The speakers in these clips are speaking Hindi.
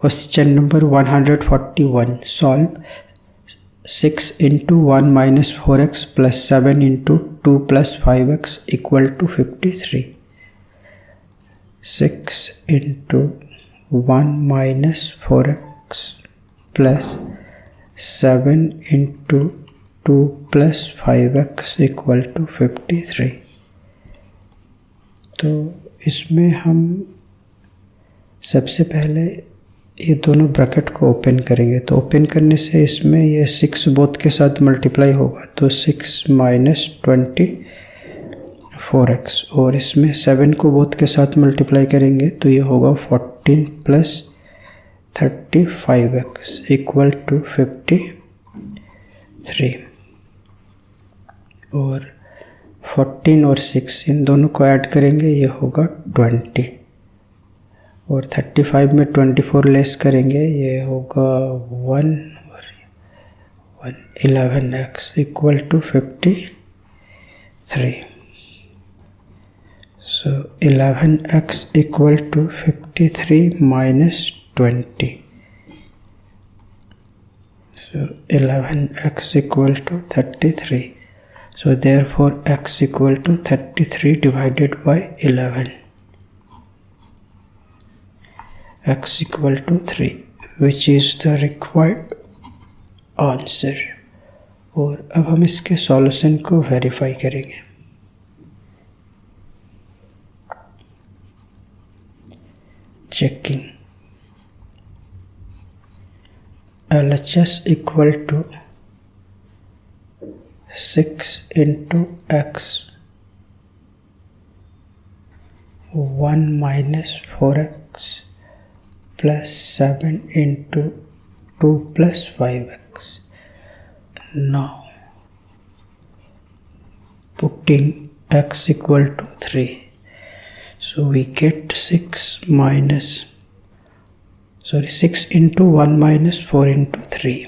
Question number 141. Solve 6 into 1 minus 4x plus 7 into 2 plus 5x equal to 53. 6 into 1 minus 4x plus 7 into 2 plus 5x equal to 53. तो इसमें हम सबसे पहले ये दोनों ब्रैकेट को ओपन करेंगे। तो ओपन करने से इसमें ये 6 बोथ के साथ मल्टीप्लाई होगा, तो 6 माइनस 24x, और इसमें 7 को बोथ के साथ मल्टीप्लाई करेंगे तो ये होगा 14 प्लस 35x इक्वल टू 53। और 14 और 6 इन दोनों को ऐड करेंगे, ये होगा 20, और 35 में 24 लेस करेंगे, ये होगा 1 और 1 11x equal to 53। So 11x equal to 53 minus 20। So 11x equal to 33। So therefore x equal to 33 divided by 11. X equal to 3, which is the required answer. और अब हम इसके सॉल्यूशन को वेरीफाई करेंगे। Checking LHS equal to 6 into x 1 minus 4x plus 7 into 2 plus 5x. Now putting x equal to 3, so we get 6 into 1 minus 4 into 3,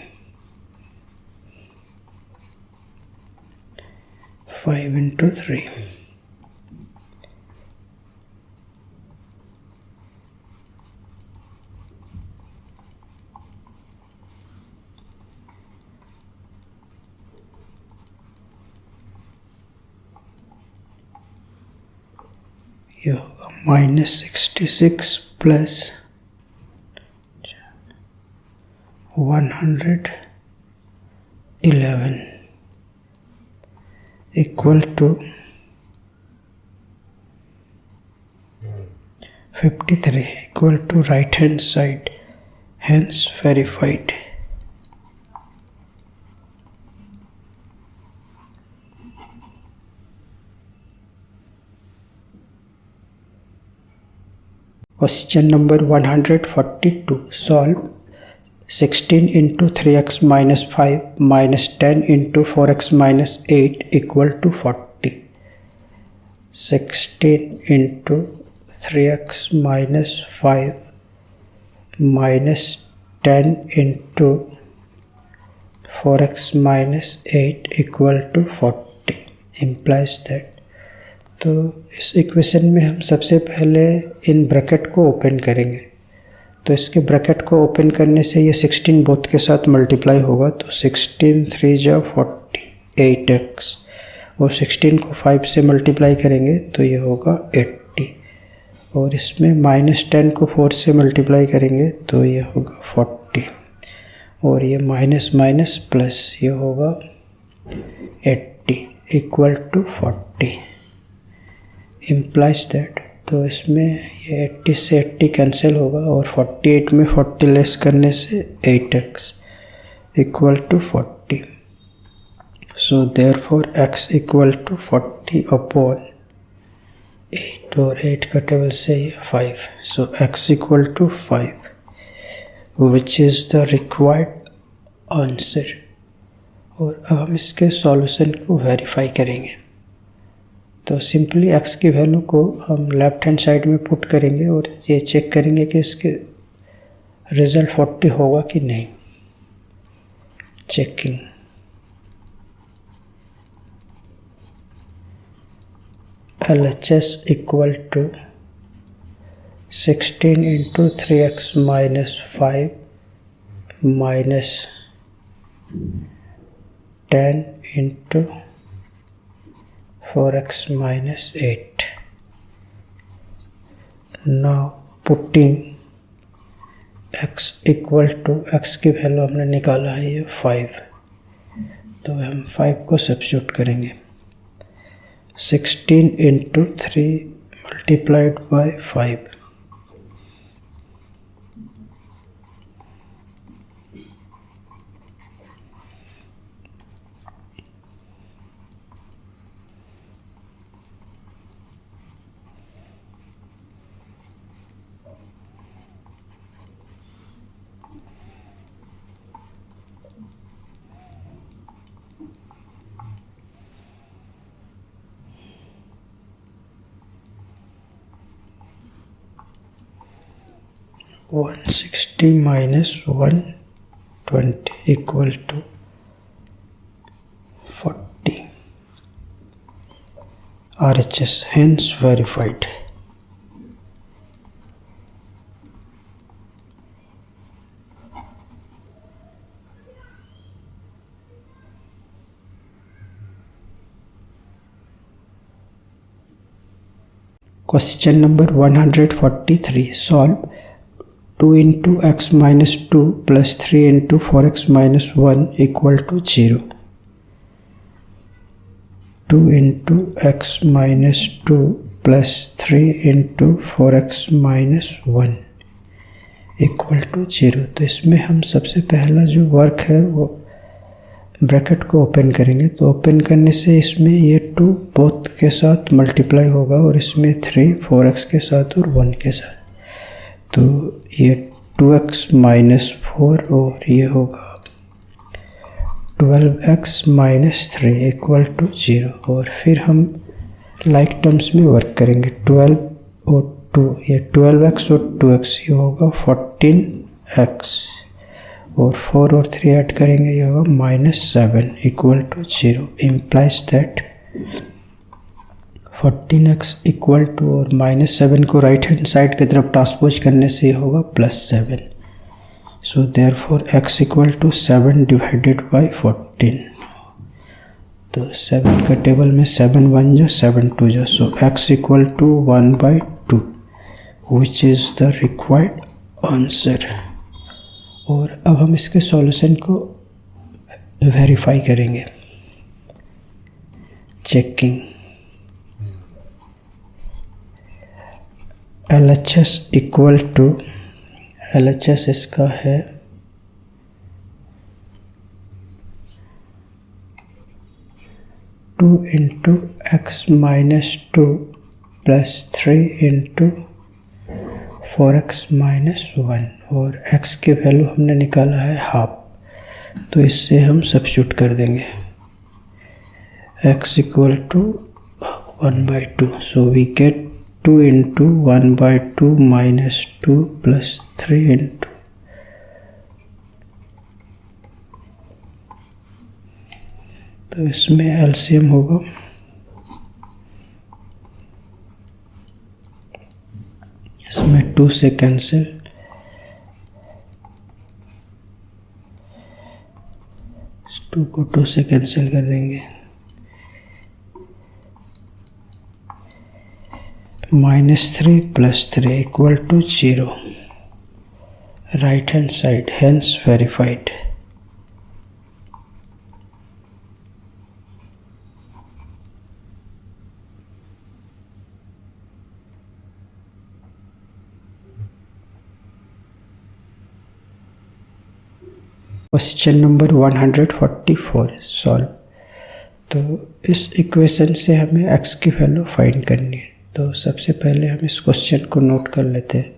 5 into 3. ये होगा -66 plus 111 equal to 53 equal to right hand side, hence verified. Question number 142. Solve 16 into 3x minus 5 minus 10 into 4x minus 8 equal to 40. 16 into 3x minus 5 minus 10 into 4x minus 8 equal to 40 implies that. तो इस इक्वेशन में हम सबसे पहले इन ब्रैकेट को ओपन करेंगे। तो इसके ब्रैकेट को ओपन करने से ये 16 बोथ के साथ मल्टीप्लाई होगा, तो 16 3 जा 48x, और 16 को 5 से मल्टीप्लाई करेंगे तो ये होगा 80, और इसमें -10 को 4 से मल्टीप्लाई करेंगे तो ये होगा 40, और ये माइनस माइनस प्लस, ये होगा 80 इक्वल टू 40 implies that. तो इसमें ये 80 से 80 कैंसिल होगा, और 48 में 40 लेस करने से 8x equal to 40. So therefore x equal to 40 upon 8, और 8 का टेबल से ये 5. So x equal to 5 which is the required answer. और अब हम इसके सॉल्यूशन को वेरीफाई करेंगे। तो सिंपली x की वैल्यू को हम लेफ्ट हैंड साइड में पुट करेंगे और ये चेक करेंगे कि इसके रिज़ल्ट 40 होगा कि नहीं। Checking LHS equal to 16 into 3x minus 5 minus 10 into 4x minus 8. Now putting x equal to x की वैल्यू हमने निकाला है ये 5, तो हम 5 को सब्स्टिट्यूट करेंगे. 16 into 3 multiplied by 5. One 160 minus 120 equal to 40. RHS, hence verified. Question number 143. Solve 2 into x minus 2 plus 3 into 4x minus 1 equal to 0. 2 into x minus 2 plus 3 into 4x minus 1 equal to 0. तो इसमें हम सबसे पहला जो वर्क है वो ब्रैकेट को ओपन करेंगे. तो ओपन करने से इसमें ये 2 बोथ के साथ मल्टीप्लाई होगा और इसमें 3 4x के साथ और 1 के साथ. तो ये 2x माइनस 4 और ये होगा 12x माइनस 3 इक्वल टू 0. और फिर हम लाइक टर्म्स में वर्क करेंगे. 12 और 2, ये 12x और 2x, ये होगा 14x और 4 और 3 ऐड करेंगे, ये होगा -7 equal to 0. Implies that 14x equal to और -7 को राइट हैंड साइड की तरफ ट्रांसपोज करने से ये होगा +7. So therefore x equal to 7 divided by 14. तो 7 का टेबल में 7 1 जा 7 2 जा. So x equal to 1/2 which is the required answer. और अब हम इसके सॉल्यूशन को वेरीफाई करेंगे. Checking. LHS equal to, LHS इसका है 2 into x minus 2 plus 3 into 4x minus 1. और x की वैल्यू हमने निकाला है हाफ, तो इससे हम सब्स्टिट्यूट कर देंगे. x equal to 1/2. So we get 2 into 1/2 minus 2 plus 3 into, तो इसमें एलसीएम होगा इसमें 2 से कैंसिल, 2 को 2 से कैंसिल कर देंगे. -3 plus 3 equal to 0. Right hand side, hence verified. Question number 144. Solve. तो इस इक्वेशन से हमें x की वैल्यू फाइंड करनी है. तो सबसे पहले हम इस क्वेश्चन को नोट कर लेते हैं.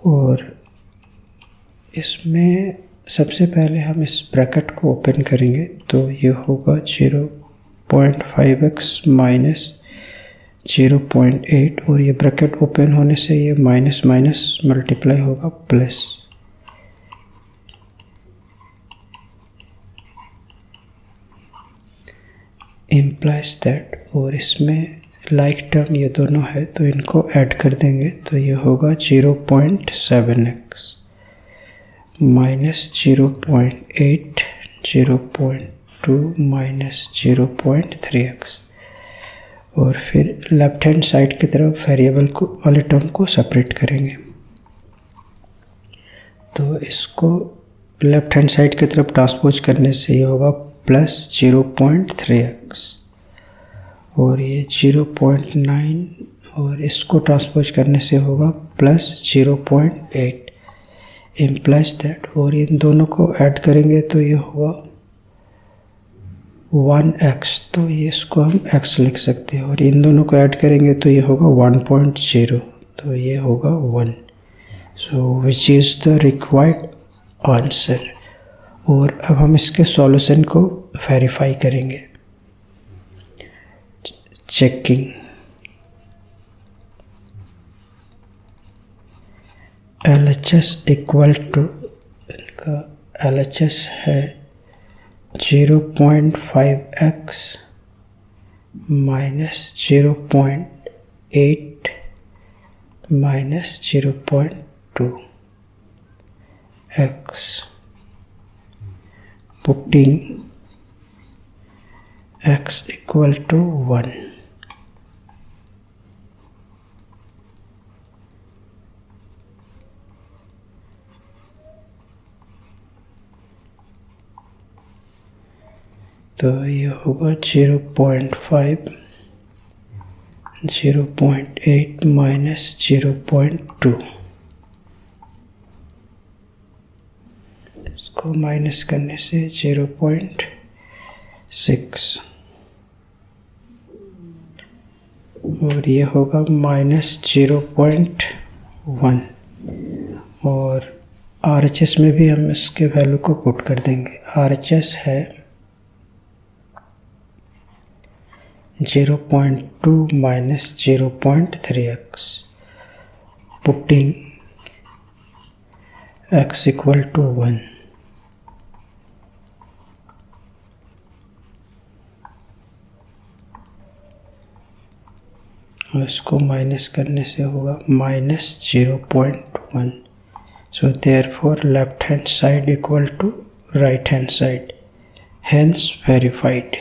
और इसमें सबसे पहले हम इस ब्रैकेट को ओपन करेंगे. तो ये होगा 0.5x माइनस 0.8 और ये ब्रैकेट ओपन होने से ये माइनस माइनस मल्टीप्लाई होगा प्लस. implies that, और इसमें लाइक टर्म ये दोनों है तो इनको ऐड कर देंगे तो ये होगा 0.7x माइनस 0.8, 0.2 माइनस 0.3x, और फिर लेफ्ट हैंड साइड की तरफ वेरिएबल को वाले टर्म को सेपरेट करेंगे। तो इसको लेफ्ट हैंड साइड की तरफ ट्रांसपोज करने से ये होगा प्लस 0.3x, और ये 0.9, और इसको ट्रांसपोज करने से होगा प्लस 0.8 इम्प्लाइज दैट, और इन दोनों को ऐड करेंगे तो ये होगा 1x, तो ये इसको हम x लिख सकते हैं, और इन दोनों को ऐड करेंगे तो ये होगा 1.0, तो ये होगा 1। So which is the required answer. और अब हम इसके सॉल्यूशन को वेरीफाई करेंगे। चेकिंग, LHS इक्वल टू, इनका LHS है 0.5x minus 0.8 minus 0.2x, putting x equal to 1। तो ये होगा 0.5, 0.8 माइनस 0.2, इसको माइनस करने से 0.6, और ये होगा माइनस 0.1, और RHS में भी हम इसके वैल्यू को पुट कर देंगे। RHS है 0.2 minus 0.3x, putting x equal to 1। और इसको माइनस करने से होगा minus 0.1। So therefore left hand side equal to right hand side, hence verified.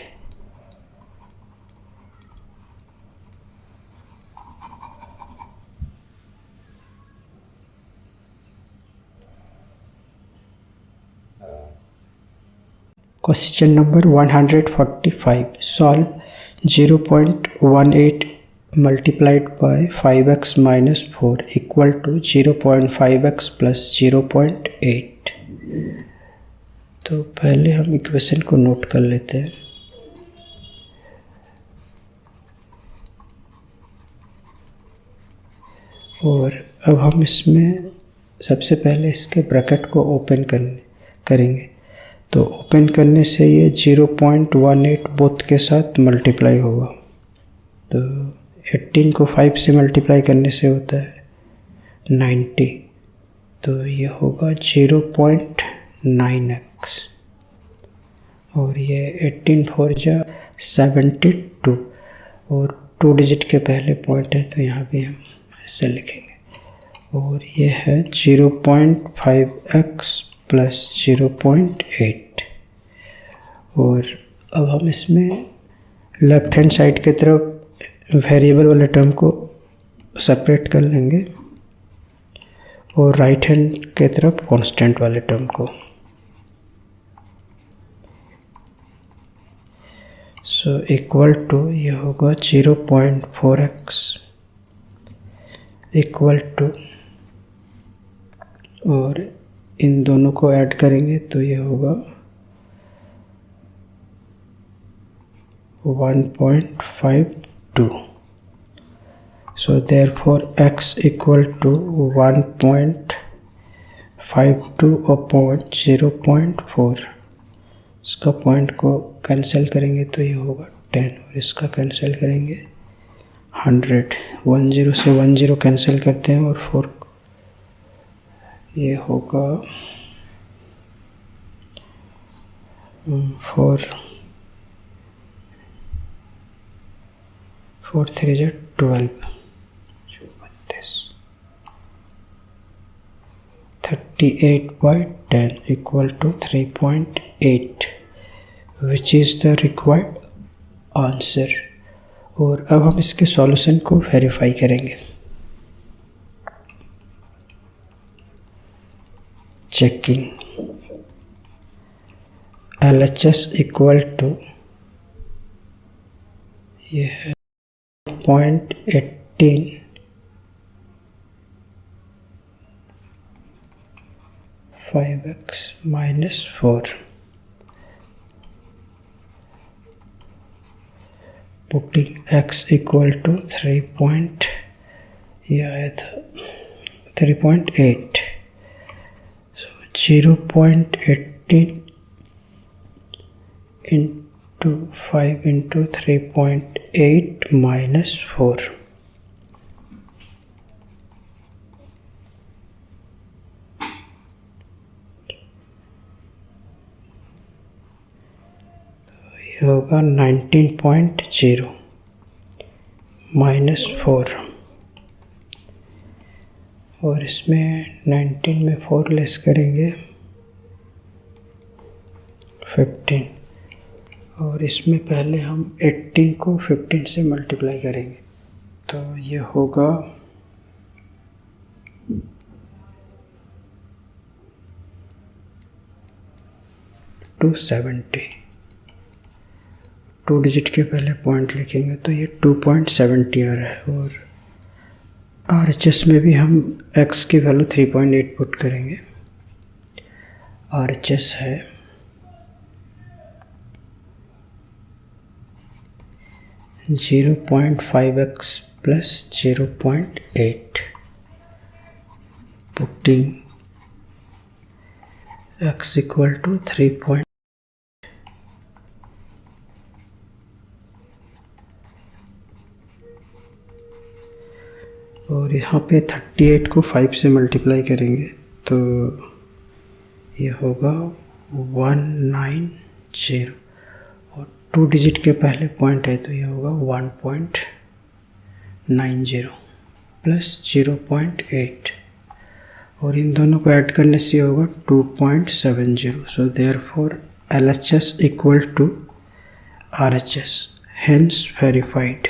Question number 145. Solve 0.18 multiplied by 5x minus 4 equal to 0.5x plus 0.8। तो पहले हम इक्वेशन को नोट कर लेते हैं। और अब हम इसमें सबसे पहले इसके ब्रैकेट को ओपन करेंगे। तो ओपन करने से ये 0.18 बोथ के साथ मल्टीप्लाई होगा। तो 18 को 5 से मल्टीप्लाई करने से होता है 90, तो ये होगा 0.9x, और ये 18 4 जा 72, और 2 डिजिट के पहले पॉइंट है तो यहाँ भी हम ऐसे लिखेंगे। और ये है 0.5x प्लस 0.8। और अब हम इसमें लेफ्ट हैंड साइड की तरफ वेरिएबल वाले टर्म को सेपरेट कर लेंगे, और राइट हैंड की तरफ कांस्टेंट वाले टर्म को। सो इक्वल टू ये होगा 0.4x इक्वल टू, और इन दोनों को ऐड करेंगे तो ये होगा 1.52। So therefore x equal to 1.52 upon 0.4। इसका पॉइंट को कैंसिल करेंगे तो ये होगा 10, और इसका कैंसिल करेंगे 100। 10 से 10 कैंसिल करते हैं, और 4 ये होगा 4 4 3 जा 12, 38/10 equal to 3.8, which is the required answer. और अब हम इसके सॉल्यूशन को वेरीफाई करेंगे. चेकिंग. LHS इक्वल टू ये है 0.18 5x - 4. Putting x equal to 3.8. So 0.18 into 5 into 3.8 minus 4. ये होगा 19.0 माइनस 4, और इसमें 19 में 4 लेस करेंगे 15, और इसमें पहले हम 18 को 15 से मल्टीप्लाई करेंगे, तो ये होगा 270. 2 डिजिट के पहले पॉइंट लिखेंगे तो ये 2.70 आ रहा है, और RHS में भी हम x की वैल्यू 3.8 पुट करेंगे. RHS है 0.5x plus 0.8. Putting x equal to 3. और यहाँ पे 38 को 5 से मल्टीप्लाई करेंगे तो ये होगा 190, और 2 डिजिट के पहले पॉइंट है तो ये होगा 1.90 प्लस 0.8, और इन दोनों को ऐड करने से होगा 2.70. So therefore LHS equal to RHS, hence verified.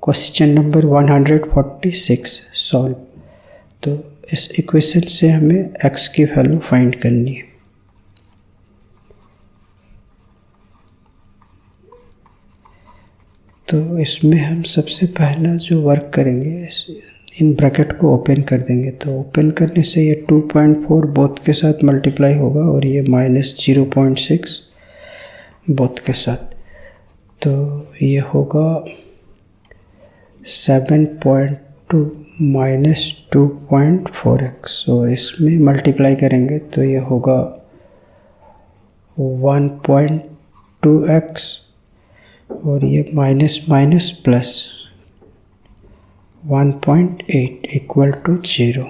Question number 146 solve. तो इस इक्वेशन से हमें x की वैल्यू फाइंड करनी है. तो इसमें हम सबसे पहला जो वर्क करेंगे, इन ब्रैकेट को ओपन कर देंगे, तो ओपन करने से ये 2.4 बोथ के साथ मल्टीप्लाई होगा, और ये -0.6 बोथ के साथ, तो ये होगा 7.2 माइनस 2.4x, और इसमें मल्टीप्लाई करेंगे तो ये होगा 1.2x, और ये minus minus plus 1.8 equal to 0,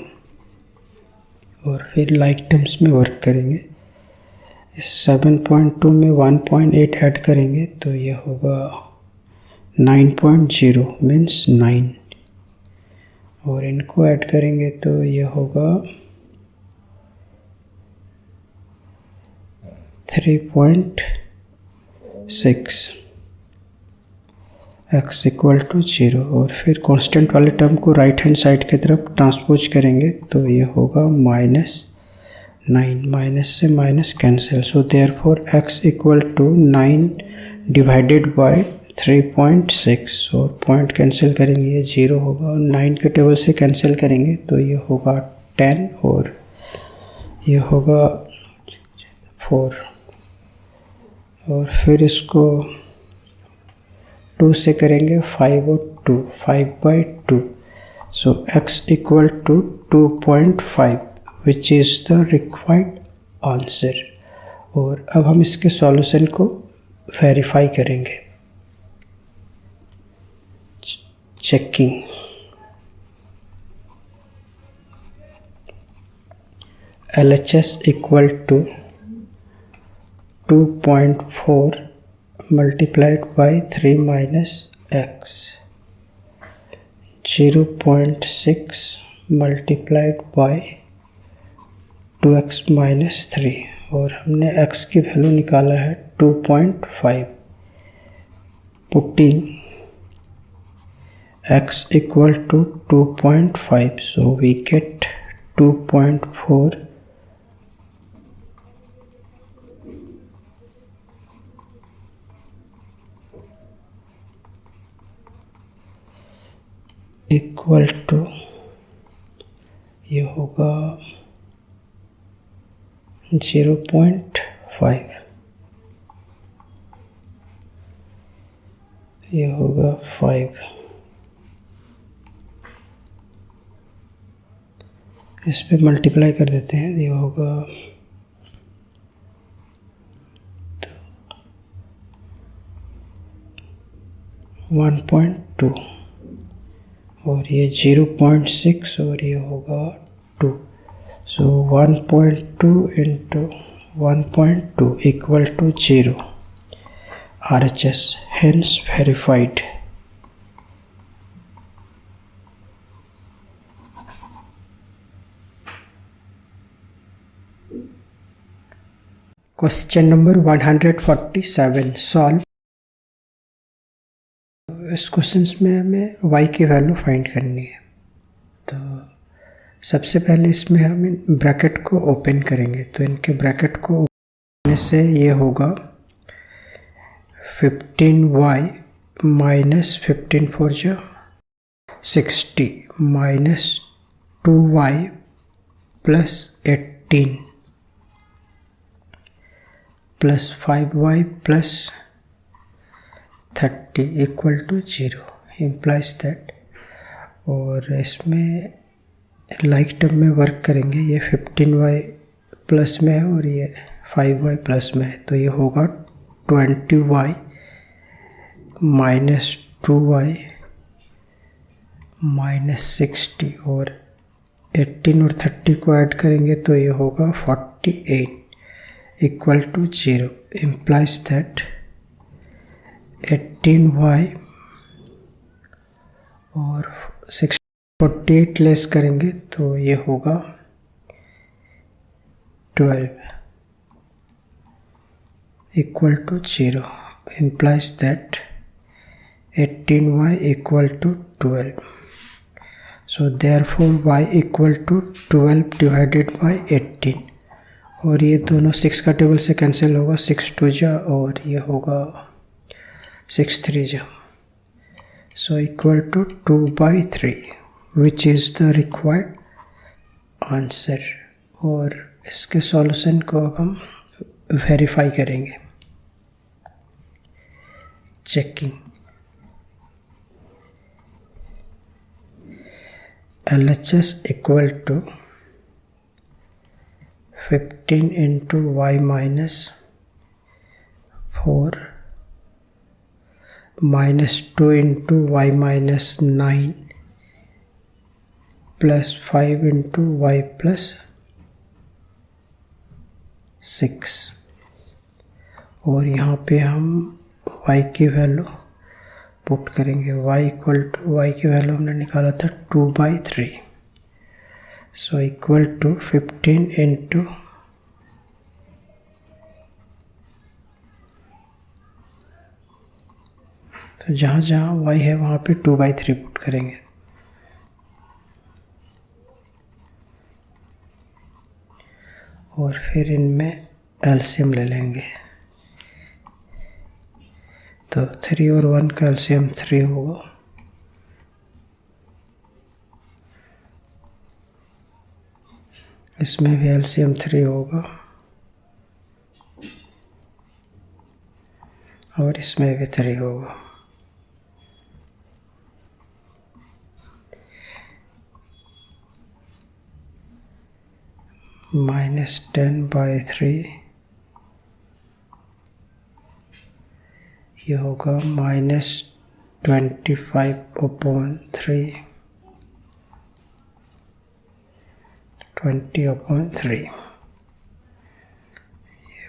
और फिर लाइक टर्म्स में वर्क करेंगे. इस 7.2 में 1.8 ऐड करेंगे तो ये होगा 9.0 मीन्स 9, और इनको ऐड करेंगे तो ये होगा 3.6. x इक्वल टू 0, और फिर कांस्टेंट वाले टर्म को राइट हैंड साइड की तरफ ट्रांसपोज करेंगे तो ये होगा -9. माइनस से minus cancel, so therefore x equal to 9 divided by 3.6, और पॉइंट कैंसिल करेंगे ये 0 होगा, और 9 के टेबल से कैंसिल करेंगे तो ये होगा 10, और ये होगा 4, और फिर इसको 2 से करेंगे 5 और 2, 5/2. So x equal to 2.5 which is the required answer. और अब हम इसके सॉल्यूशन को वेरीफाई करेंगे. Checking. LHS equal to 2.4 multiplied by 3 minus x, 0.6 multiplied by 2x minus 3, और हमने x की वैल्यू निकाला है 2.5. Putting x equal to 2.5, so we get 2.4 equal to, ये होगा 0.5, ये होगा 5. इस पे मल्टीप्लाई कर देते हैं, ये होगा 1.2, और ये 0.6, और ये होगा 2. So 1.2 into 1.2 equal to 0. RHS hence verified. Question number 147 solve. इस क्वेश्चन में हमें y की वैल्यू फाइंड करनी है. तो सबसे पहले इसमें हम इन ब्रैकेट को ओपन करेंगे. तो इनके ब्रैकेट को ओपन करने से ये होगा 15y माइनस 15 4 जो 60 minus 2y plus 18 plus 5y plus 30 equal to 0 implies that. और इसमें लाइक टर्म में वर्क करेंगे. ये 15y प्लस में है और ये 5y प्लस में है, तो ये होगा 20y माइनस 2y माइनस 60, और 18 और 30 को ऐड करेंगे तो ये होगा 48 equal to 0 implies that 18y और 48 लेस करेंगे तो ये होगा 12 equal to 0 implies that 18y equal to 12. So therefore y equal to 12 divided by 18, और ये दोनों 6 का टेबल से कैंसिल होगा, 6 2 जा और ये होगा 6 3 जा. So equal to 2/3 which is the required answer. और इसके सॉल्यूशन को अब हम वेरीफाई करेंगे. Checking. LHS equal to 15 into y minus 4 minus 2 into y minus 9 plus 5 into y plus 6. और यहाँ पे हम y की वैल्यू पुट करेंगे. y इक्वल टू y की वैल्यू हमने निकाला था 2/3. सो इक्वल टू 15 इंटू तो जहाँ जहाँ y है वहाँ पे 2/3 पुट करेंगे. और फिर इनमें एलसीएम ले लेंगे. तो 3 और 1 का एलसीएम 3 होगा. इसमें भी एलसीएम 3 होगा और इसमें भी 3 होगा. -10/3 ये होगा -25/3. 20/3,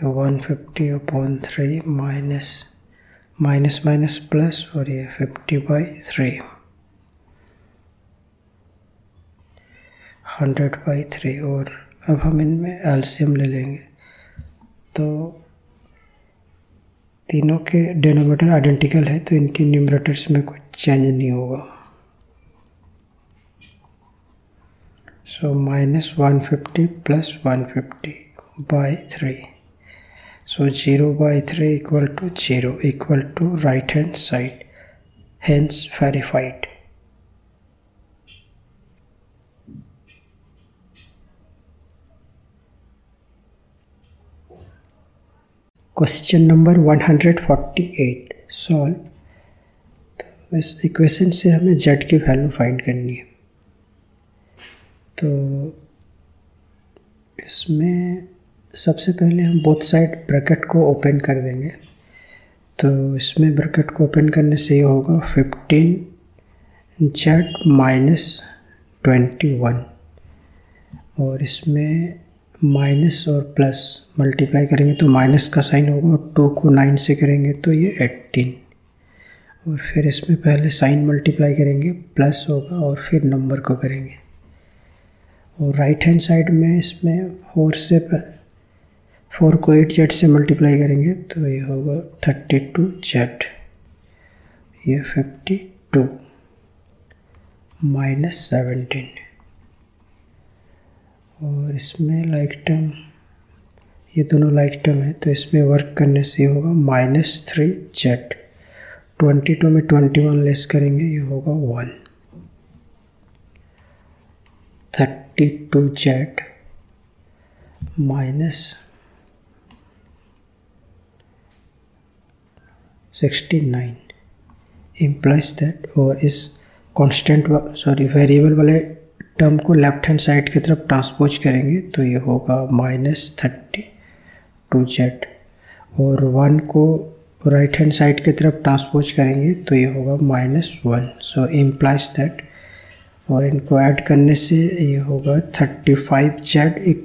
150/3 माइनस माइनस माइनस प्लस, और ये 50/3, 100/3। और अब हम इनमें एलसीएम ले लेंगे, तो तीनों के डिनोमिनेटर आइडेंटिकल है, तो इनके न्यूमरेटर्स में कुछ चेंज नहीं होगा। सो -150 + 150/3, so 0/3 = 0 = right hand side, hence verified। Question number 148 solve. तो इस इक्वेशन से हमें z की वैल्यू फाइंड करनी है। तो इसमें सबसे पहले हम बोथ साइड ब्रैकेट को ओपन कर देंगे। तो इसमें ब्रैकेट को ओपन करने से ये होगा 15z - 21, और इसमें माइनस और प्लस मल्टीप्लाई करेंगे तो माइनस का साइन होगा, और 2 को 9 से करेंगे तो ये 18, और फिर इसमें पहले साइन मल्टीप्लाई करेंगे, प्लस होगा, और फिर नंबर को करेंगे। और राइट हैंड साइड में इसमें 4 को 8z से मल्टीप्लाई करेंगे तो ये होगा 32z, ये 52 - 17, और इसमें लाइक टर्म, ये दोनों लाइक टर्म है, तो इसमें वर्क करने से होगा -3z, 22 में 21 लेस करेंगे, ये होगा 1, 32z -69 इम्प्लाइज दैट। और इस कांस्टेंट वेरिएबल वाले टर्म को लेफ्ट हैंड साइड की तरफ ट्रांसपोज करेंगे तो ये होगा -32z, और 1 को राइट हैंड साइड की तरफ ट्रांसपोज करेंगे तो ये होगा -1, सो इम्प्लाइज दैट। और इनको ऐड करने से ये होगा 35z =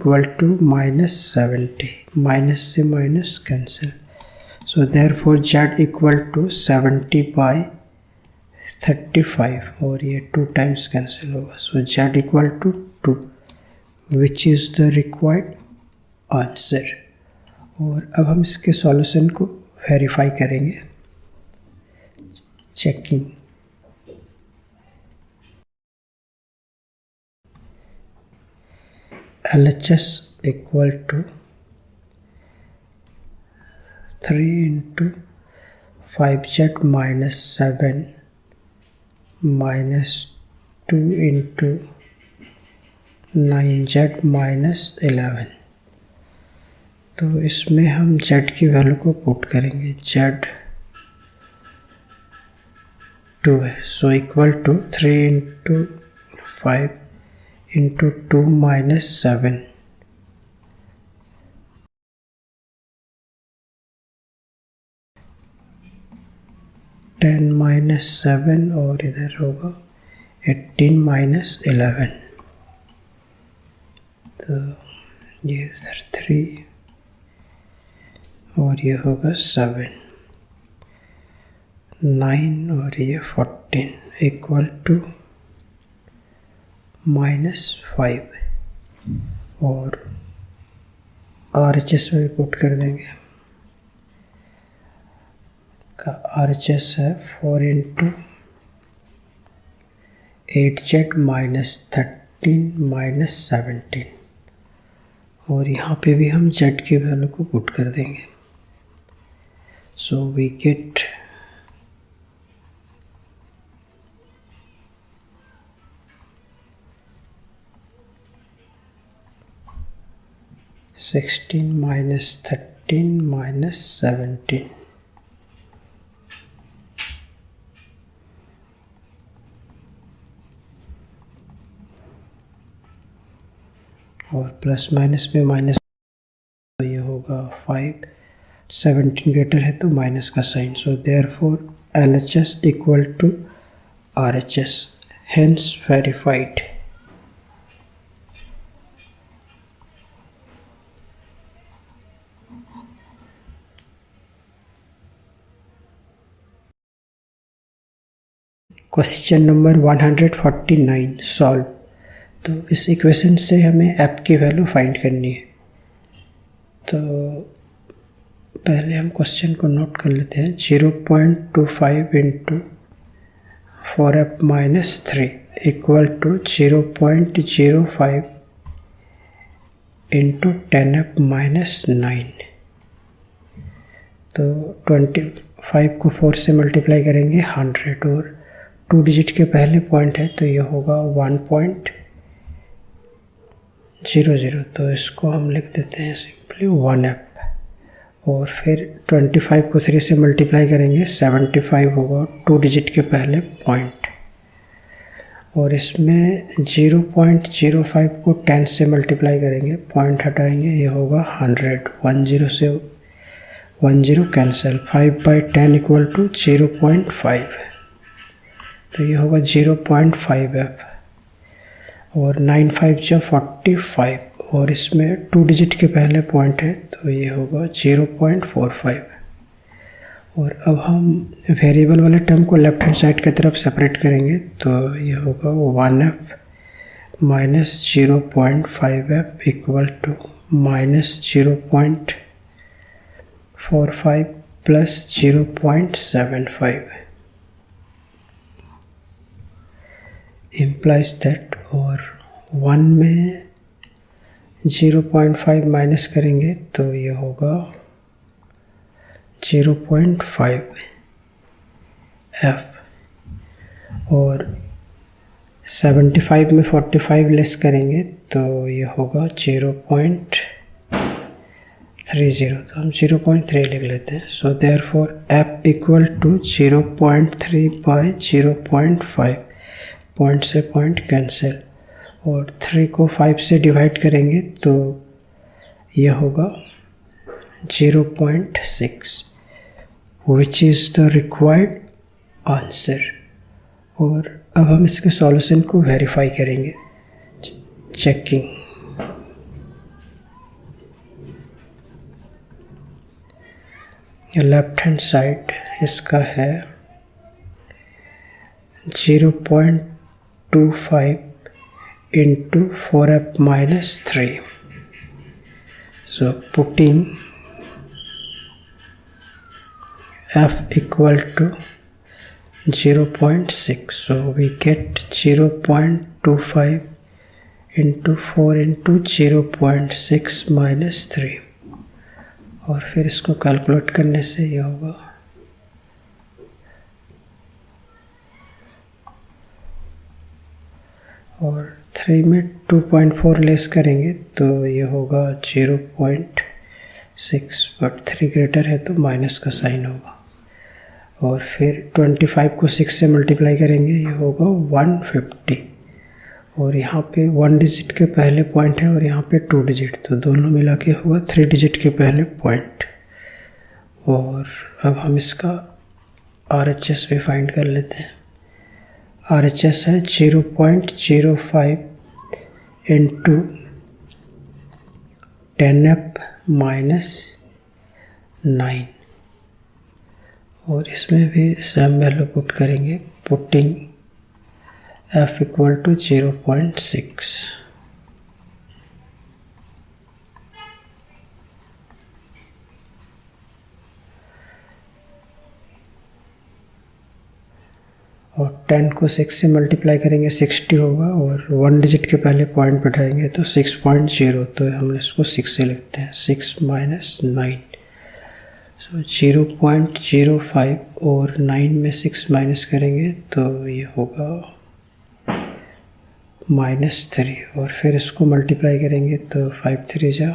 -70, माइनस से minus cancel, so therefore z = 70/35, और ये 2 टाइम्स कैंसिल होगा, सो z = 2, which is the required answer. और अब हम इसके सॉल्यूशन को वेरीफाई करेंगे। Checking, LHS = 3 × 5z - 7 - 2 × 9z - 11। तो इसमें हम z की वैल्यू को पुट करेंगे, z 2 है, सो इक्वल टू 3 × 5 × 2 - 7, 10 - 7, और इधर होगा 18 - 11, तो ये 3, और ये होगा 7, 9, और ये 14 = -5, और RHS में पुट कर देंगे। का RHS है 4 × 8z - 13 - 17, और यहाँ पे भी हम z की वैल्यू को पुट कर देंगे, सो वी गेट 16 - 13 - 17, और प्लस माइनस में माइनस, तो ये होगा 5, 17 ग्रेटर है तो माइनस का sign, so therefore LHS = RHS, hence verified. Question number 149 solve. तो इस इक्वेशन से हमें एफ की वैल्यू फाइंड करनी है। तो पहले हम क्वेश्चन को नोट कर लेते हैं। 0.25 into 4f-3 equal to 0.05 into 10f-9। तो 25 को 4 से मल्टीप्लाई करेंगे 100 और 2 डिजिट के पहले पॉइंट है तो ये होगा 1.00। तो इसको हम लिख देते हैं सिंपली 1f। और फिर 25 को 3 से मल्टीप्लाई करेंगे 75 होगा 2 डिजिट के पहले पॉइंट। और इसमें 0.05 को 10 से मल्टीप्लाई करेंगे, पॉइंट हटाएंगे, ये होगा 100। 10 से 10 कैंसिल, 5/10 इक्वल टू 0.5। तो ये होगा 0.5f। और 9×5 = 45 और इसमें 2 डिजिट के पहले पॉइंट है तो ये होगा 0.45। और अब हम वेरिएबल वाले टर्म को लेफ्ट हैंड साइड की तरफ सेपरेट करेंगे तो ये होगा 1f minus 0.5f equal to minus 0.45 plus 0.75 implies that। और 1 में 0.5 माइनस करेंगे तो ये होगा 0.5f। और 75 में 45 लेस करेंगे तो ये होगा 0.30। तो हम 0.3 लिख लेते हैं। So therefore f equal to 0.3/0.5, point से पॉइंट कैंसिल। और 3 को 5 से डिवाइड करेंगे तो ये होगा 0.6 विच इज़ द रिक्वायर्ड आंसर। और अब हम इसके सॉल्यूशन को वेरीफाई करेंगे। चेकिंग। लेफ्ट हैंड साइड इसका है 0.25 into 4f-3। So putting f equal to 0.6, so we get 0.25 into 4 into 0.6 minus 3। और फिर इसको कैलकुलेट करने से ये होगा और 3 में 2.4 लेस करेंगे तो ये होगा 0.6, बट 3 ग्रेटर है तो माइनस का साइन होगा। और फिर 25 को 6 से मल्टीप्लाई करेंगे, ये होगा 150। और यहाँ पे 1 डिजिट के पहले पॉइंट है और यहाँ पे 2 डिजिट, तो दोनों मिला के होगा 3 डिजिट के पहले पॉइंट। और अब हम इसका RHS भी फाइंड कर लेते हैं। RHS है 0.05 इंटू 10f-9। और इसमें भी सेम वैल्यू पुट करेंगे, पुटिंग f इक्वल टू 0.6। और 10 को 6 से मल्टीप्लाई करेंगे 60 होगा और 1 डिजिट के पहले पॉइंट बैठाएंगे तो 6.0, तो हम इसको 6 से लिखते हैं। 6 माइनस 9, सो 0.05 और 9 में 6 माइनस करेंगे तो ये होगा -3। और फिर इसको मल्टीप्लाई करेंगे तो 5 3 जा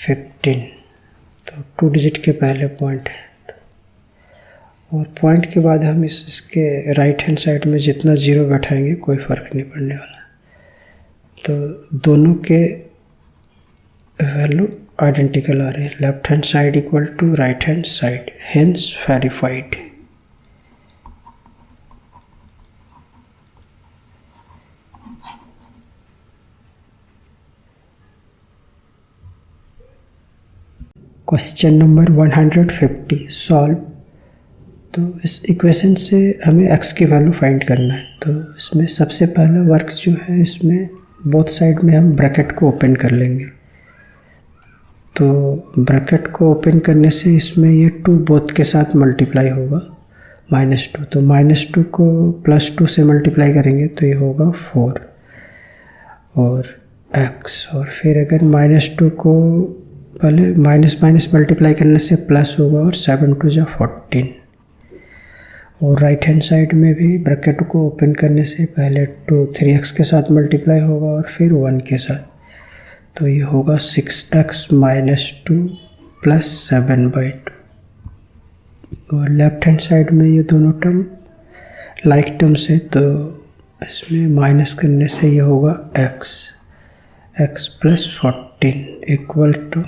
15, तो 2 डिजिट के पहले पॉइंट है। और पॉइंट के बाद हम इसके राइट हैंड साइड में जितना 0 बैठाएंगे कोई फ़र्क नहीं पड़ने वाला। तो दोनों के वैल्यू आइडेंटिकल आ रहे हैं। Left hand side equal to right hand side, hence verified. Question number 150 solve. तो इस इक्वेशन से हमें x की वैल्यू फाइंड करना है। तो इसमें सबसे पहला वर्क जो है, इसमें बोथ साइड में हम ब्रैकेट को ओपन कर लेंगे। तो ब्रैकेट को ओपन करने से इसमें ये 2 बोथ के साथ मल्टीप्लाई होगा -2। तो -2 को +2 से मल्टीप्लाई करेंगे तो ये होगा 4 और x। और फिर अगर -2 को पहले माइनस मल्टीप्लाई करने से प्लस होगा और 7 2 जा 14। और राइट हैंड साइड में भी ब्रैकेट को ओपन करने से पहले 3x के साथ मल्टीप्लाई होगा और फिर 1 के साथ। तो ये होगा 6x - 2 + 7/2। और लेफ्ट हैंड साइड में ये दोनों टर्म लाइक टर्म्स है, तो इसमें माइनस करने से ये होगा x + 14 =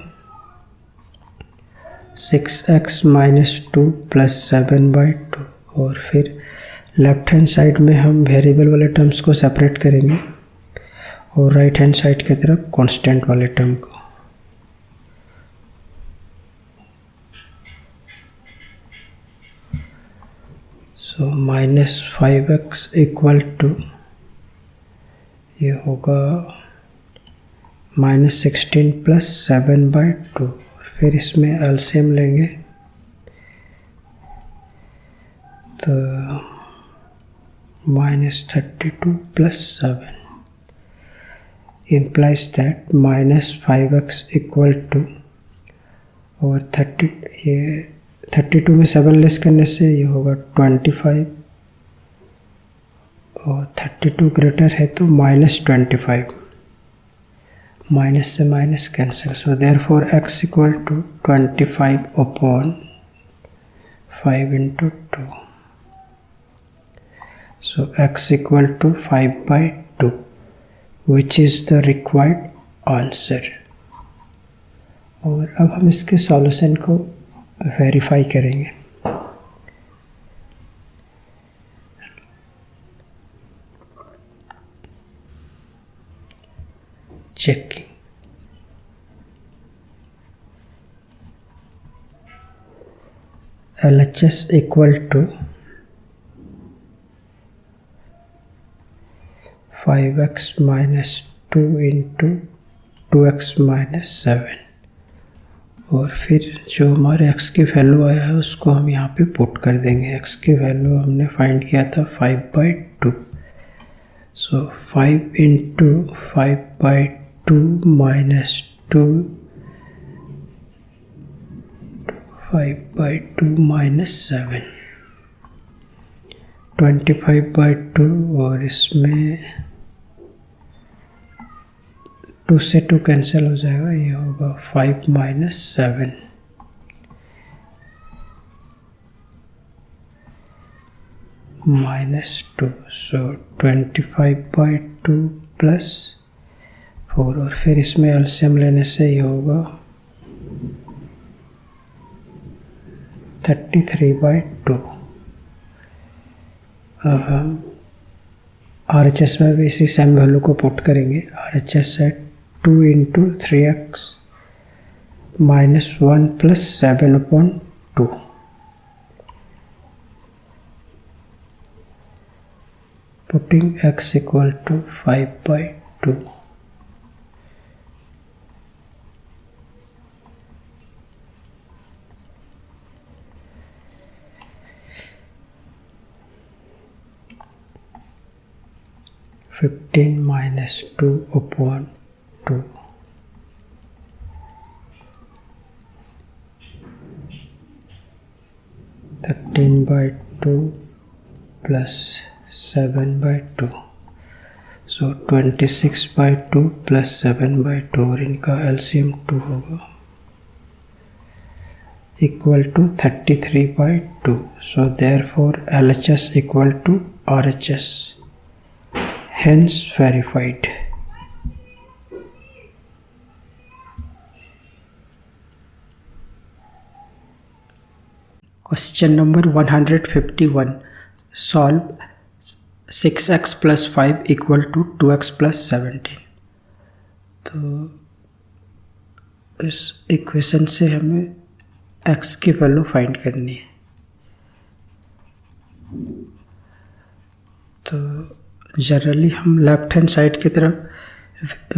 6x - 2 + 7/2। और फिर लेफ्ट हैंड साइड में हम वेरिएबल वाले टर्म्स को सेपरेट करेंगे और राइट हैंड साइड की तरफ कांस्टेंट वाले टर्म को। सो -5x = ये होगा -16 + 7/2। और फिर इसमें एलसीएम लेंगे तो -32 + 7 implies that -5x = और 32 में 7 लेस करने से ये होगा 25 और 32 ग्रेटर है तो -25। माइनस से minus cancel. So therefore x = 25/5 × 2। So x = 5/2, which is the required answer। और अब हम इसके सॉल्यूशन को वेरीफाई करेंगे। चेकिंग। LHS = 5x - 2 × 2x - 7। और फिर जो हमारे x की वैल्यू आया है उसको हम यहाँ पे पुट कर देंगे। x की वैल्यू हमने फाइंड किया था 5/2। सो 5 × 5/2 - 2 5/2 - 7 25/2। और इसमें 2 से 2 कैंसिल हो जाएगा, ये होगा 5 - 7 -2। सो 25/2 + 4। और फिर इसमें एलसीएम लेने से ये होगा 33/2। अब हम RHS में भी इसी सेम वैल्यू को पुट करेंगे। RHS है 2 × 3x - 1 + 7/2। Putting x = 5/2। -2/2 13/2 + 7/2। सो 26/2 + 7/2 और इनका एलसीएम 2 होगा = 33/2। सो therefore LHS = RHS, hence verified। Question number 151. Solve 6x + 5 = 2x + 17। तो इस इक्वेशन से हमें x की वैल्यू फाइंड करनी है। तो जनरली हम लेफ्ट हैंड साइड की तरफ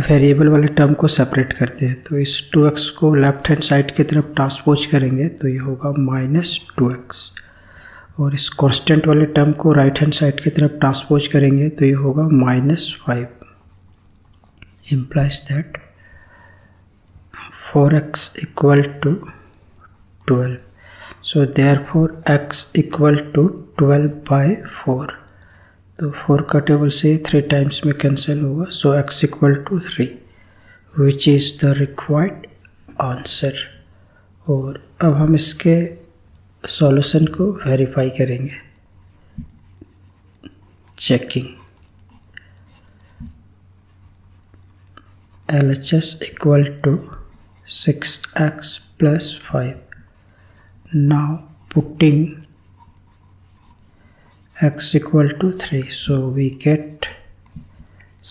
वेरिएबल वाले टर्म को सेपरेट करते हैं, तो इस 2x को लेफ्ट हैंड साइड की तरफ ट्रांसपोज करेंगे तो ये होगा -2x, और इस कांस्टेंट वाले टर्म को राइट हैंड साइड की तरफ ट्रांसपोज करेंगे तो ये होगा -5, implies that 4x equal to 12. So therefore x equal to 12/4. तो 4 का टेबल से 3 टाइम्स में कैंसिल होगा, so x equal to 3 which is the required answer. और अब हम इसके सॉल्यूशन को वेरीफाई करेंगे। Checking LHS equal to 6x + 5. Now putting x equal to 3, so we get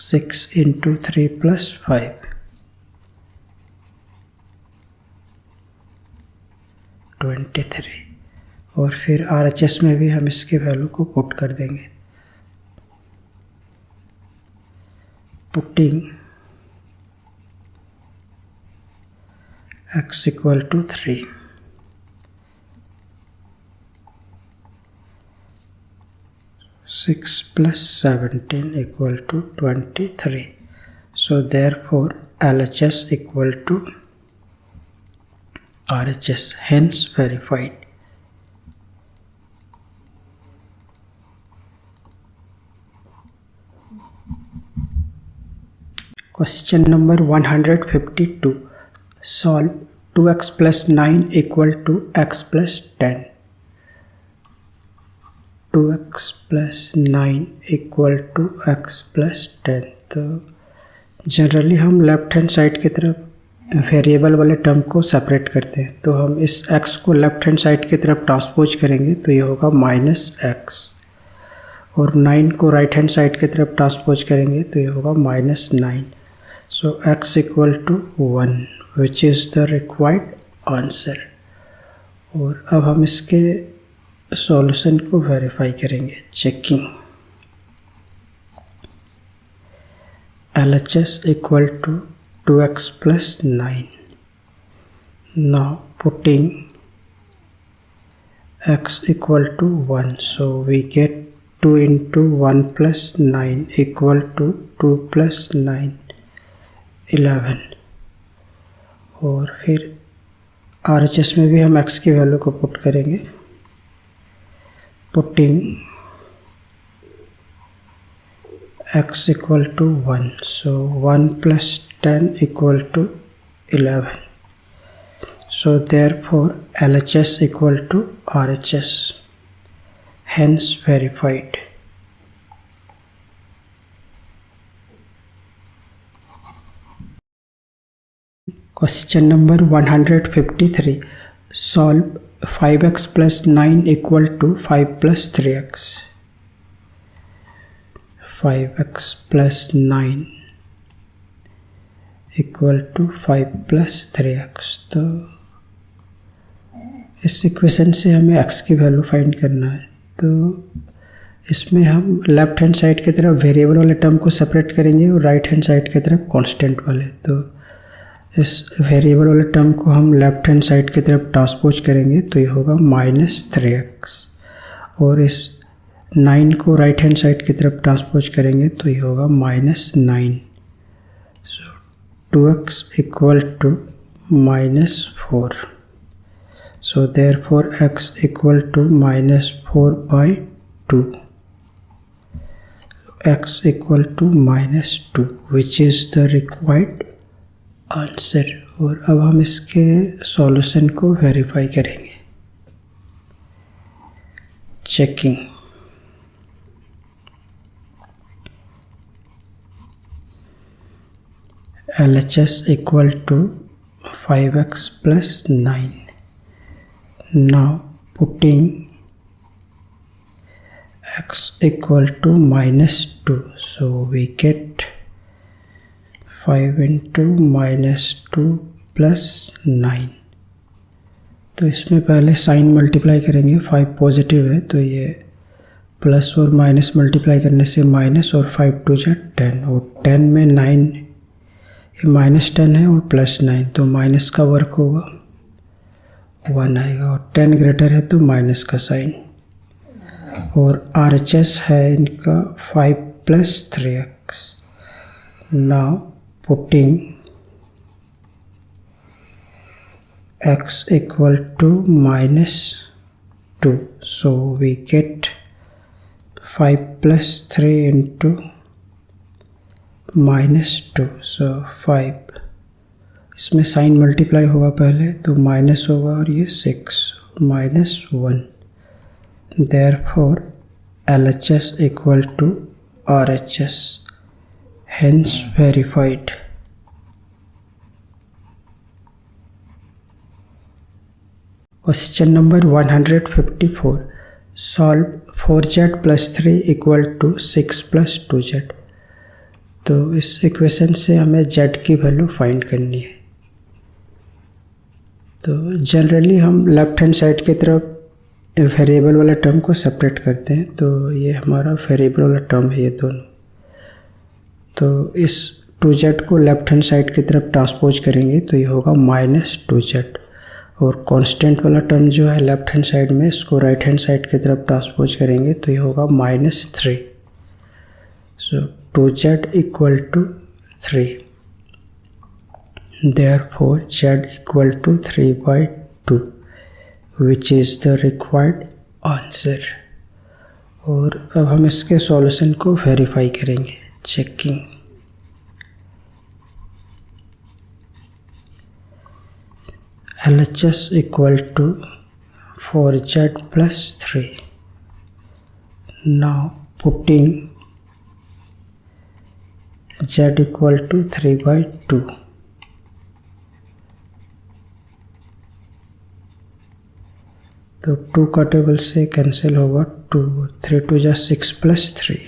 6 into 3 plus 5, 23, और फिर RHS में भी हम इसके वैल्यू को पुट कर देंगे। Putting x equal to 3, 6 plus 17 equal to 23. So therefore LHS equal to RHS, hence verified. Question number 152. Solve 2x plus 9 equal to x plus 10. 2x plus 9 equal to x plus 10। तो जनरली हम लेफ्ट हैंड साइड की तरफ वेरिएबल वाले टर्म को सेपरेट करते हैं, तो हम इस x को लेफ्ट हैंड साइड की तरफ ट्रांसपोज करेंगे तो ये होगा -x, और 9 को राइट हैंड साइड की तरफ ट्रांसपोज करेंगे तो ये होगा -9। So x equal to 1 which is the required answer. और अब हम इसके सॉल्यूशन को वेरीफाई करेंगे। Checking LHS equal to 2x plus 9. Now putting x equal to 1, so we get 2 into 1 plus 9 equal to 2 plus 9, 11, और फिर RHS में भी हम x की वैल्यू को पुट करेंगे। Putting x equal to 1, so 1 plus 10 equal to 11. So therefore LHS equal to RHS, hence verified. Question number 153. Solve 5x plus 9 equal to 5 plus 3x. 5x plus 9 equal to 5 plus 3x. तो इस इक्वेशन से हमें x की वैल्यू फाइंड करना है, तो इसमें हम लेफ्ट हैंड साइड की तरफ वेरिएबल वाले टर्म को सेपरेट करेंगे और राइट हैंड साइड की तरफ कांस्टेंट वाले। तो इस वेरिएबल वाले टर्म को हम लेफ्ट हैंड साइड की तरफ ट्रांसपोज करेंगे तो ये होगा -3x, और इस 9 को राइट हैंड साइड की तरफ ट्रांसपोज करेंगे तो ये होगा -9। So 2x equal to -4, so therefore x equal to -4/2, x equal to -2 which is the required answer. और अब हम इसके सॉल्यूशन को वेरीफाई करेंगे। Checking LHS equal to 5x plus 9. Now putting x equal to -2, so we get 5 into -2 plus 9. तो इसमें पहले साइन मल्टीप्लाई करेंगे, 5 पॉजिटिव है तो ये प्लस और माइनस मल्टीप्लाई करने से माइनस, और 5 2 जा 10, और 10 में 9, ये -10 है और +9, तो माइनस का वर्क होगा 1 आएगा, और 10 ग्रेटर है तो माइनस का साइन। और RHS है इनका 5 + 3x। Now putting x equal to -2, so we get 5 + 3 into -2, so 5, इसमें साइन मल्टीप्लाई होगा पहले तो माइनस होगा, और ये 6 -1, therefore LHS equal to RHS, hence verified। Question number 154, solve 4z + 3 = 6 + 2z। तो इस इक्वेशन से हमें z की वैल्यू फाइंड करनी है। तो जनरली हम लेफ्ट हैंड साइड की तरफ वेरिएबल वाला टर्म को सेपरेट करते हैं, तो ये हमारा वेरिएबल वाला टर्म है ये दोनों। तो इस 2z को लेफ्ट हैंड साइड की तरफ ट्रांसपोज करेंगे तो ये होगा -2z, और कांस्टेंट वाला टर्म जो है लेफ्ट हैंड साइड में, इसको राइट हैंड साइड की तरफ ट्रांसपोज करेंगे तो ये होगा -3। सो 2z = 3, therefore z = 3/2, which is the required answer। और अब हम इसके सॉल्यूशन को वेरीफाई करेंगे, checking. LHS = 4z + 3। Now putting z = 3/2, तो 2 का टेबल से कैंसिल होगा 2, 3 2 जा 6 + 3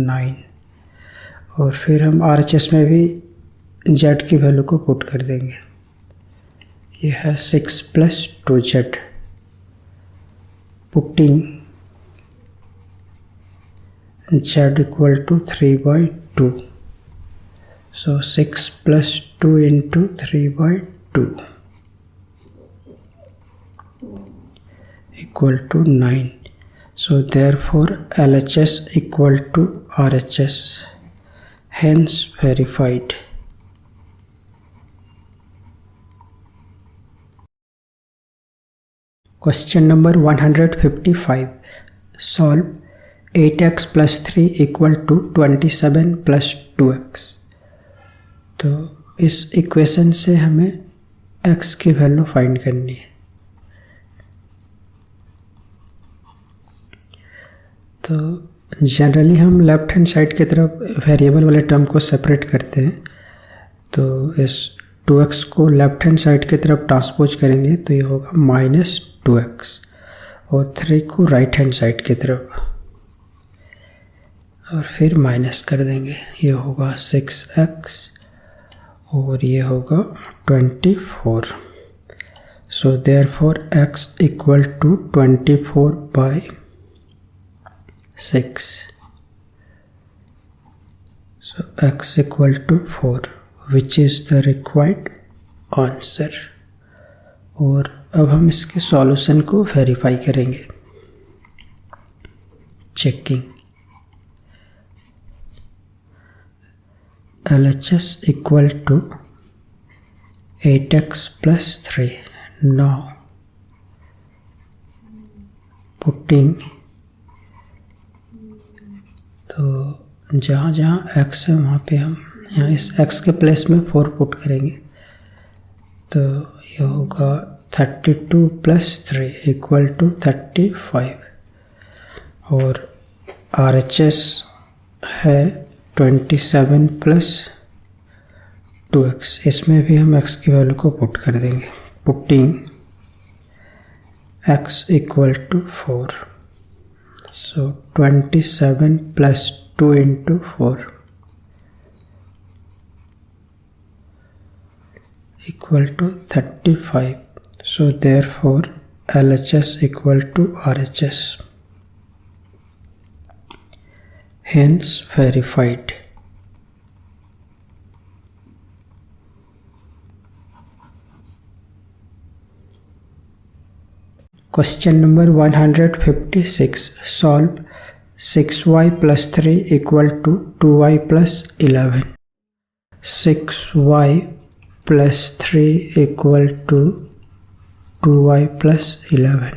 9, और फिर हम RHS में भी z की वैल्यू को पुट कर देंगे। ये है 6 + 2z, putting z = 3/2, so 6 + 2 into 3/2 = 9, so therefore LHS = RHS, hence verified। Question number 155, solve 8x + 3 = 27 + 2x। तो इस इक्वेशन से हमें x की वैल्यू फाइंड करनी है। तो जनरली हम लेफ्ट हैंड साइड की तरफ वेरिएबल वाले टर्म को सेपरेट करते हैं, तो इस 2x को लेफ्ट हैंड साइड की तरफ ट्रांसपोज करेंगे तो ये होगा -2x, और 3 को राइट हैंड साइड की तरफ, और फिर माइनस कर देंगे, ये होगा 6x, और ये होगा 24। सो therefore x = 24/6, so x = 4, which is the required answer। और अब हम इसके सॉल्यूशन को वेरीफाई करेंगे, checking. LHS = 8x + 3। Now putting, तो जहाँ जहाँ x है वहाँ पे हम यहाँ इस x के प्लेस में 4 पुट करेंगे, तो ये होगा 32 + 3 = 35, और RHS है 27 + 2x, इसमें भी हम x की वैल्यू को पुट कर देंगे, putting x = 4, so 27 + 2 into 4 = 35, so therefore LHS = RHS। hence verified. Question number 156. Solve 6y plus 3 equal to 2y plus 11. 6y plus 3 equal to 2y plus 11.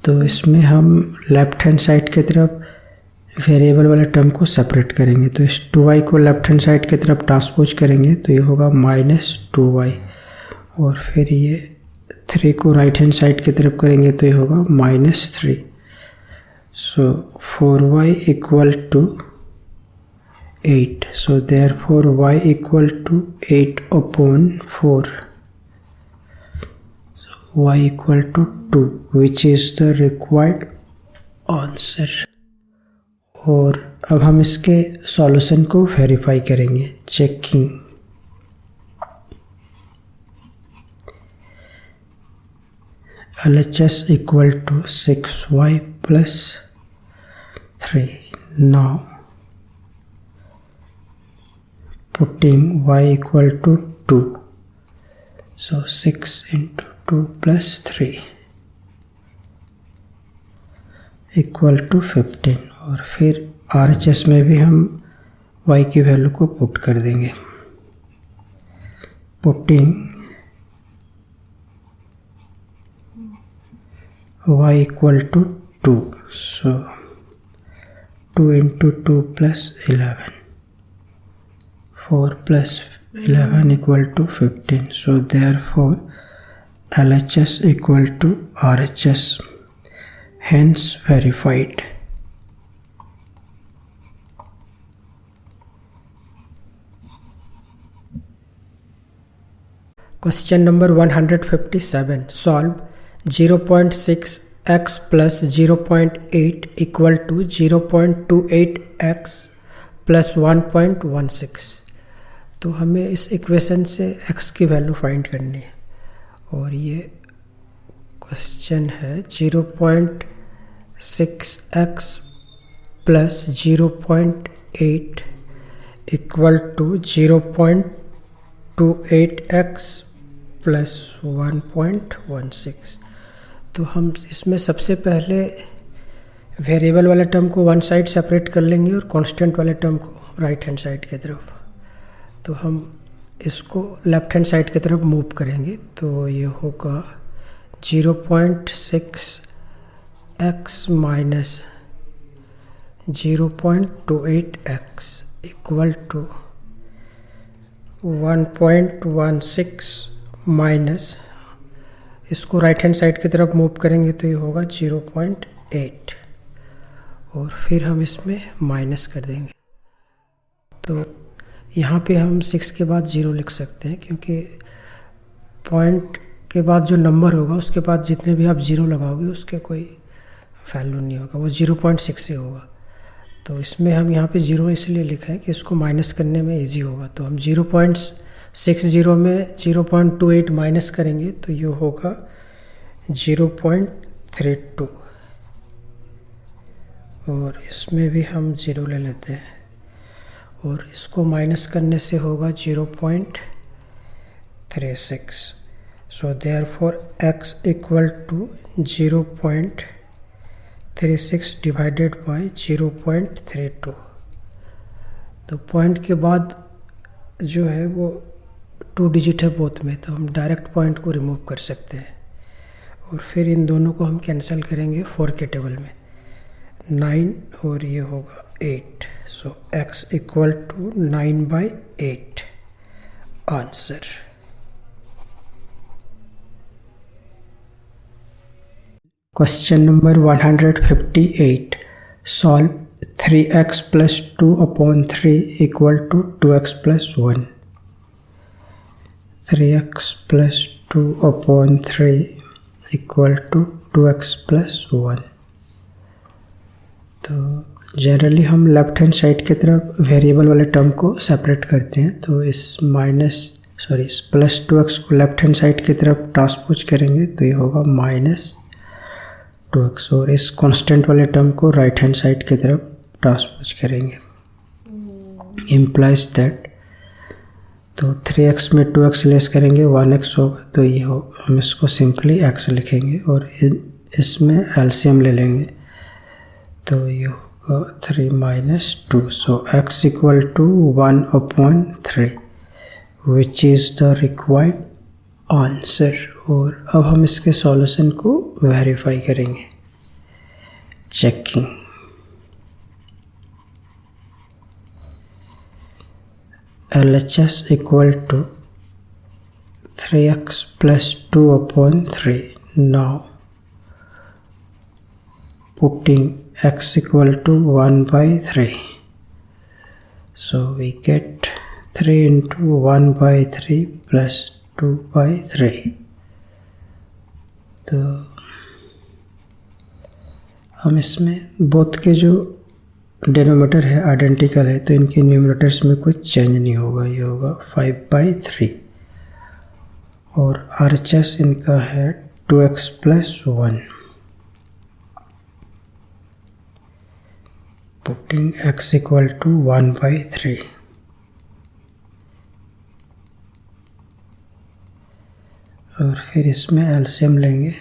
तो इसमें हम लेफ्ट हैंड साइड की तरफ वेरिएबल वाले टर्म को सेपरेट करेंगे। तो इस 2y को लेफ्ट हैंड साइड की तरफ ट्रांसपोज करेंगे तो ये होगा -2y, और फिर ये 3 को राइट हैंड साइड की तरफ करेंगे तो ये होगा -3. So 4y equal to 8. So therefore y equal to 8/4. y equal to 2, which is the required answer. और अब हम इसके सॉल्यूशन को वेरीफाई करेंगे. Checking. LHS equal to 6y plus 3. Now putting y equal to 2. So 6 into 2 plus 3 equal to 15. और फिर RHS में भी हम y की वैल्यू को पुट कर देंगे. Putting y equal to 2. So 2 into 2 plus 11. 4 plus 11 equal to 15. So therefore LHS equal to RHS, hence verified. Question number 157. Solve 0.6x plus 0.8 equal to 0.28x plus 1.16. तो हमें इस इक्वेशन से x की वैल्यू फाइंड करनी है, और ये क्वेश्चन है 0.6x plus 0.8 equal to 0.28x plus 1.16. तो हम इसमें सबसे पहले वेरिएबल वाले टर्म को वन साइड सेपरेट कर लेंगे और कांस्टेंट वाले टर्म को राइट हैंड साइड की तरफ. तो हम इसको लेफ्ट हैंड साइड की तरफ मूव करेंगे तो ये होगा 0.6x minus 0.28x equal to 1.16 minus, इसको राइट हैंड साइड की तरफ मूव करेंगे तो ये होगा 0.8, और फिर हम इसमें माइनस कर देंगे. तो यहाँ पे हम 6 के बाद 0 लिख सकते हैं, क्योंकि पॉइंट के बाद जो नंबर होगा उसके बाद जितने भी आप 0 लगाओगे उसके कोई वैल्यू नहीं होगा, वो 0.6 ही होगा. तो इसमें हम यहाँ पे 0 इसलिए लिखा है कि इसको माइनस करने में इजी होगा. तो हम 0.60 में 0.28 माइनस करेंगे तो ये होगा 0.32, और इसमें भी हम 0 ले लेते हैं और इसको माइनस करने से होगा 0.36. So therefore x equal to 0.36 divided by 0.32. तो पॉइंट के बाद जो है वो 2 डिजिट है बोथ में, तो हम डायरेक्ट पॉइंट को रिमूव कर सकते हैं, और फिर इन दोनों को हम कैंसिल करेंगे 4 के टेबल में. 9 और ये होगा 8. So x equal to 9/8 answer. Question number 158. Solve 3x plus 2/3 equal to 2x plus 1. 3x plus 2/3 equal to 2x plus 1. तो जनरली हम लेफ्ट हैंड साइड की तरफ वेरिएबल वाले टर्म को सेपरेट करते हैं. तो इस प्लस 2x को लेफ्ट हैंड साइड की तरफ ट्रांसपोज करेंगे तो ये होगा 2x और इस कांस्टेंट वाले टर्म को राइट हैंड साइड की तरफ ट्रांसपोज करेंगे, इम्प्लाइज दैट। तो 3x में 2x लेस करेंगे 1x होगा, तो ये हो, हम इसको सिंपली x लिखेंगे और इसमें एलसीएम ले लेंगे, तो ये होगा 3 minus 2। So x equal to 1/3 which is the required answer. और अब हम इसके सॉल्यूशन को वेरीफाई करेंगे, checking. LHS equal to 3x plus 2/3. Now putting x equal to 1/3. So we get 3 into 1/3 plus 2/3. तो हम इसमें बोथ के जो डिनोमिनेटर है आइडेंटिकल है, तो इनके न्यूमरेटर्स में कुछ चेंज नहीं होगा, ये होगा 5/3 और RHS इनका है 2x plus 1. Putting x equal to 1/3. और फिर इसमें एलसीएम लेंगे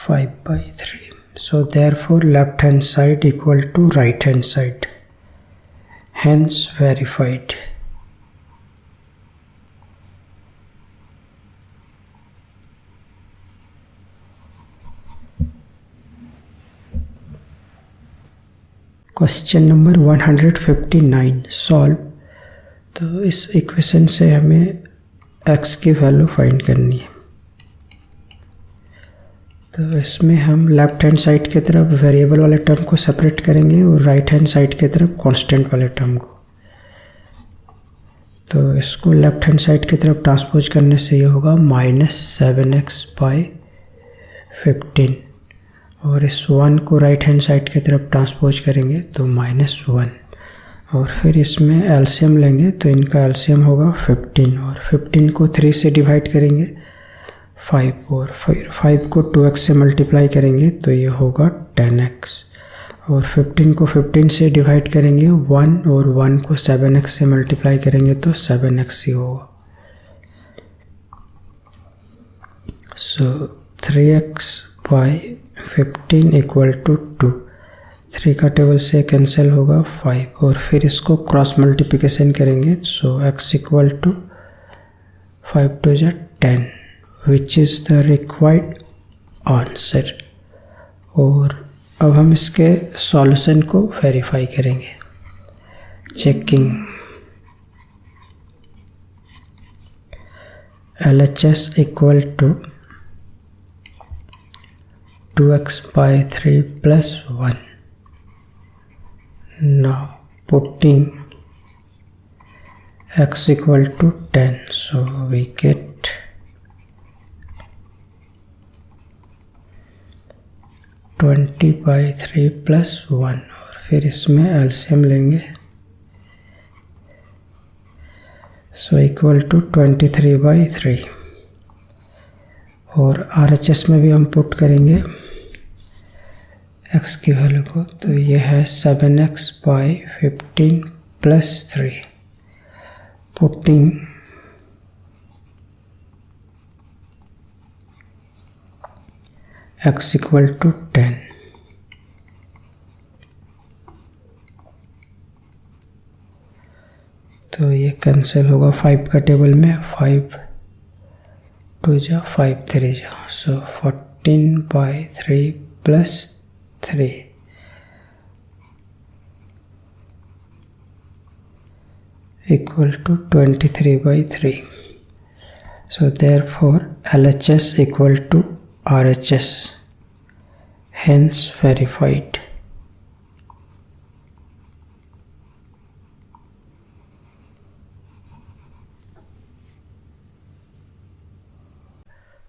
5/3. So therefore left hand side equal to right hand side, hence verified. Question number 159 solve. तो इस इक्वेशन से हमें x की वैल्यू फाइंड करनी है। तो इसमें हम लेफ्ट हैंड साइड की तरफ वेरिएबल वाले टर्म को सेपरेट करेंगे और राइट हैंड साइड की तरफ कांस्टेंट वाले टर्म को। तो इसको लेफ्ट हैंड साइड की तरफ ट्रांसपोज करने से ये होगा -7x/15 और इस 1 को राइट हैंड साइड की तरफ ट्रांसपोज करेंगे तो -1 और फिर इसमें एलसीएम लेंगे, तो इनका एलसीएम होगा 15 और 15 को 3 से डिवाइड करेंगे 5 और फिर 5 को 2x से मल्टीप्लाई करेंगे तो ये होगा 10x और 15 को 15 से डिवाइड करेंगे 1 और 1 को 7x से मल्टीप्लाई करेंगे तो 7x ही होगा। सो 3x/15 इक्वल टू 2, 3 का टेबल से कैंसिल होगा 5 और फिर इसको क्रॉस मल्टीप्लिकेशन करेंगे। So x equal to 5 2 10 which is the required answer. और अब हम इसके सॉल्यूशन को वेरीफाई करेंगे, checking. LHS equal to 2x/3 plus 1. Now putting x equal to 10, so we get 20/3 plus 1 और फिर इसमें एलसीएम लेंगे, सो इक्वल टू 23/3 और RHS में भी हम पुट करेंगे x की वैल्यू को, तो ये है 7x/15 plus 3. Putting x equal to 10 तो ये कैंसिल होगा 5 का टेबल में, 5 2 5 3 सो 14/3 plus 3 equal to 23/3. So therefore LHS equal to RHS, hence verified.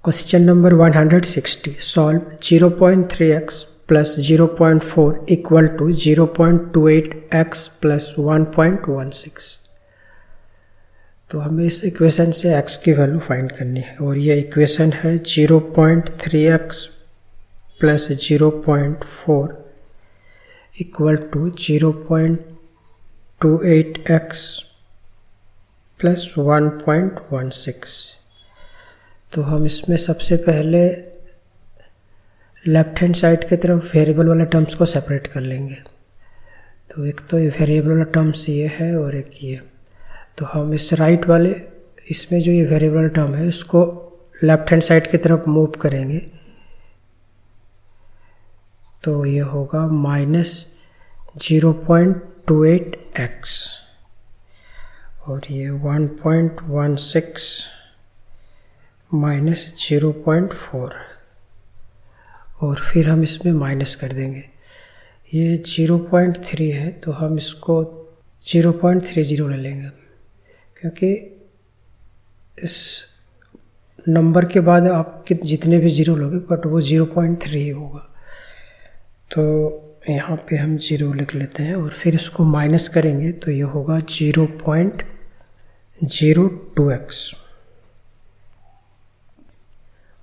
Question number 160 solve 0.3x plus 0.4 equal to 0.28x plus 1.16. तो हमें इस इक्वेशन से x की वैल्यू फाइंड करनी है और ये इक्वेशन है 0.3x plus 0.4 equal to 0.28x plus 1.16। तो हम इसमें सबसे पहले लेफ्ट हैंड साइड की तरफ वेरिएबल वाले टर्म्स को सेपरेट कर लेंगे। तो एक तो वेरिएबल वाला टर्म्स ये है और एक ये। तो हम इस राइट वाले इसमें जो ये वेरिएबल टर्म है उसको लेफ्ट हैंड साइड की तरफ मूव करेंगे तो ये होगा -0.28x और ये 1.16 -0.4 और फिर हम इसमें माइनस कर देंगे। ये 0.3 है तो हम इसको 0.30 ले लेंगे क्योंकि इस नंबर के बाद आप जितने भी जीरो लोगे बट वो 0.3 ही होगा। तो यहाँ पे हम 0 लिख लेते हैं और फिर इसको माइनस करेंगे तो ये होगा 0.02x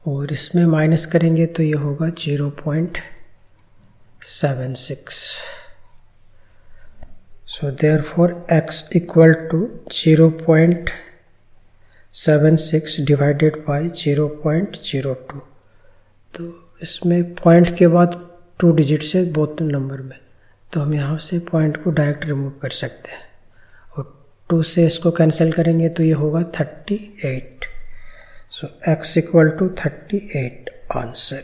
और इसमें माइनस करेंगे तो ये होगा 0.76। So therefore x equal to 0.76 divided by 0.02। तो इसमें पॉइंट के बाद 2 डिजिट से बोथ नंबर में, तो हम यहाँ से पॉइंट को डायरेक्ट रिमूव कर सकते हैं और 2 से इसको कैंसिल करेंगे तो ये होगा 38। So x equal to 38 answer.